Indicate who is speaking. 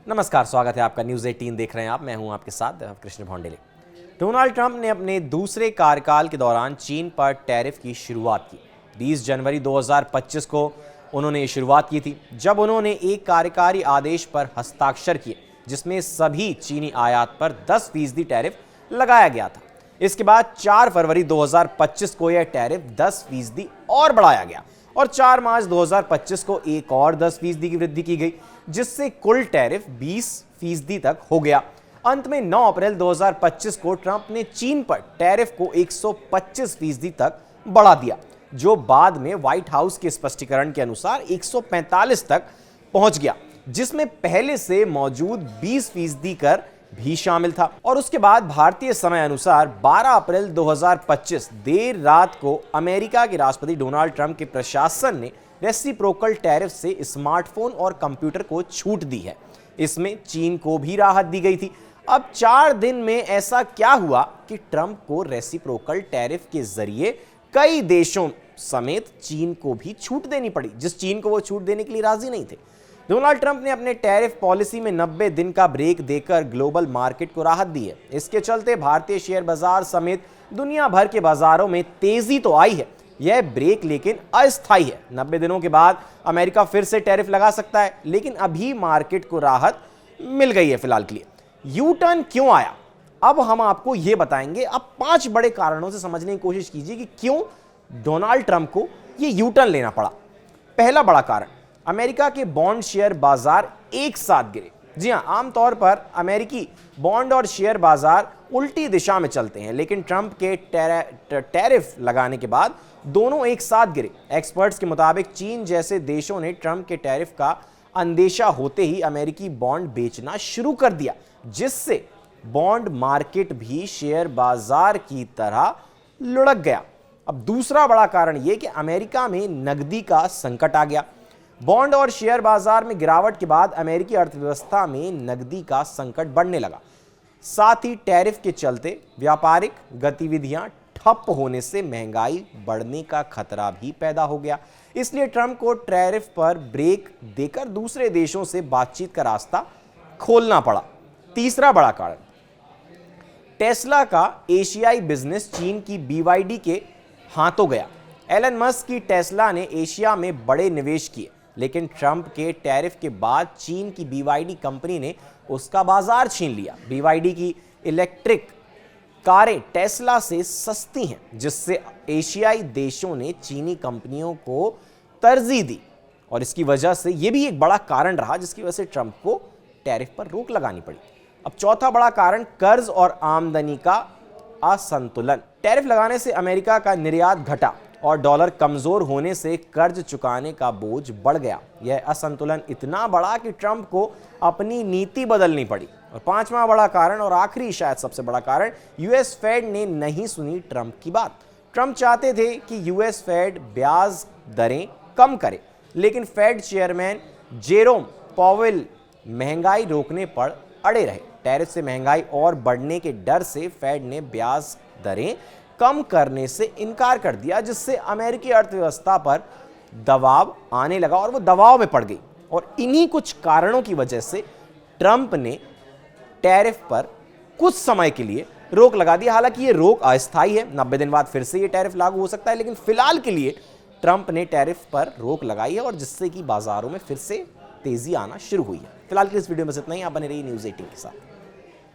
Speaker 1: नमस्कार, स्वागत है आपका। न्यूज़ 18 देख रहे हैं आप। मैं हूं आपके साथ कृष्ण भौंडेले। डोनाल्ड ट्रंप ने अपने दूसरे कार्यकाल के दौरान चीन पर टैरिफ की शुरुआत की। 20 जनवरी 2025 को उन्होंने ये शुरुआत की थी, जब उन्होंने एक कार्यकारी आदेश पर हस्ताक्षर किए जिसमें सभी चीनी आयात पर 10% टैरिफ लगाया गया था। इसके बाद 4 फरवरी 2025 को यह टैरिफ 10% और बढ़ाया गया और 4 मार्च 2025 को एक और 10% की वृद्धि की गई, जिससे कुल टैरिफ 20% तक हो गया। अंत में 9 अप्रैल 2025 को ट्रंप ने चीन पर टैरिफ को 125% तक बढ़ा दिया, जो बाद में व्हाइट हाउस के स्पष्टीकरण के अनुसार 145 तक पहुंच गया, जिसमें पहले से मौजूद 20% कर भी शामिल था। और उसके बाद भारतीय समय अनुसार 12 अप्रैल 2025 देर रात को अमेरिका के राष्ट्रपति डोनाल्ड ट्रंप के प्रशासन ने रेसिप्रोकल टैरिफ से स्मार्टफोन और कंप्यूटर को छूट दी है। इसमें चीन को भी राहत दी गई थी। अब 4 दिन में ऐसा क्या हुआ कि ट्रंप को रेसिप्रोकल टैरिफ के जरिए कई देशों समेत चीन को भी छूट देनी पड़ी, जिस चीन को वो छूट देने के लिए राजी नहीं थे। डोनाल्ड ट्रंप ने अपने टैरिफ पॉलिसी में 90 दिन का ब्रेक देकर ग्लोबल मार्केट को राहत दी है। इसके चलते भारतीय शेयर बाजार समेत दुनिया भर के बाजारों में तेजी तो आई है। यह ब्रेक लेकिन अस्थायी है। 90 दिनों के बाद अमेरिका फिर से टैरिफ लगा सकता है, लेकिन अभी मार्केट को राहत मिल गई है फिलहाल के लिए। यू टर्न क्यों आया, अब हम आपको यह बताएंगे। अब 5 बड़े कारणों से समझने की कोशिश कीजिए कि क्यों डोनाल्ड ट्रंप को यह यू टर्न लेना पड़ा। पहला बड़ा कारण, अमेरिका के बॉन्ड शेयर बाजार एक साथ गिरे। जी हां, आमतौर पर अमेरिकी बॉन्ड और शेयर बाजार उल्टी दिशा में चलते हैं, लेकिन ट्रंप के टैरिफ लगाने के बाद दोनों एक साथ गिरे। एक्सपर्ट्स के मुताबिक चीन जैसे देशों ने ट्रंप के टैरिफ का अंदेशा होते ही अमेरिकी बॉन्ड बेचना शुरू कर दिया, जिससे बॉन्ड मार्केट भी शेयर बाजार की तरह लुढ़क गया। अब दूसरा बड़ा कारण यह कि अमेरिका में नकदी का संकट आ गया। बॉन्ड और शेयर बाजार में गिरावट के बाद अमेरिकी अर्थव्यवस्था में नकदी का संकट बढ़ने लगा। साथ ही टैरिफ के चलते व्यापारिक गतिविधियां ठप होने से महंगाई बढ़ने का खतरा भी पैदा हो गया। इसलिए ट्रंप को टैरिफ पर ब्रेक देकर दूसरे देशों से बातचीत का रास्ता खोलना पड़ा। तीसरा बड़ा कारण, टेस्ला का एशियाई बिजनेस चीन की BYD के हाथों गया। एलन मस्क की टेस्ला ने एशिया में बड़े निवेश किए, लेकिन ट्रंप के टैरिफ के बाद चीन की BYD कंपनी ने उसका बाजार छीन लिया। BYD की इलेक्ट्रिक कारें टेस्ला से सस्ती हैं, जिससे एशियाई देशों ने चीनी कंपनियों को तरजीह दी, और इसकी वजह से यह भी एक बड़ा कारण रहा जिसकी वजह से ट्रंप को टैरिफ पर रोक लगानी पड़ी। अब चौथा बड़ा कारण, कर्ज और आमदनी का असंतुलन। टैरिफ लगाने से अमेरिका का निर्यात घटा और डॉलर कमजोर होने से कर्ज चुकाने का बोझ बढ़ गया। यह असंतुलन इतना बड़ा कि ट्रंप को अपनी नीति बदलनी पड़ी। और 5वां बड़ा कारण और आखिरी शायद सबसे बड़ा कारण, यूएस फेड ने नहीं सुनी ट्रंप की बात। ट्रंप चाहते थे कि यूएस फेड ब्याज दरें कम करे, लेकिन फेड चेयरमैन जेरोम पॉवेल महंगाई रोकने पर अड़े रहे। टैरिफ से महंगाई और बढ़ने के डर से फेड ने ब्याज दरें कम करने से इनकार कर दिया, जिससे अमेरिकी अर्थव्यवस्था पर दबाव आने लगा और वो दबाव में पड़ गई। और इन्हीं कुछ कारणों की वजह से ट्रंप ने टैरिफ पर कुछ समय के लिए रोक लगा दी। हालांकि ये रोक अस्थायी है, 90 दिन बाद फिर से ये टैरिफ लागू हो सकता है, लेकिन फिलहाल के लिए ट्रंप ने टैरिफ पर रोक लगाई है, और जिससे कि बाजारों में फिर से तेजी आना शुरू हुई है। फिलहाल के इस वीडियो में इतना ही। आप बने रहिए न्यूज़ 18 के साथ।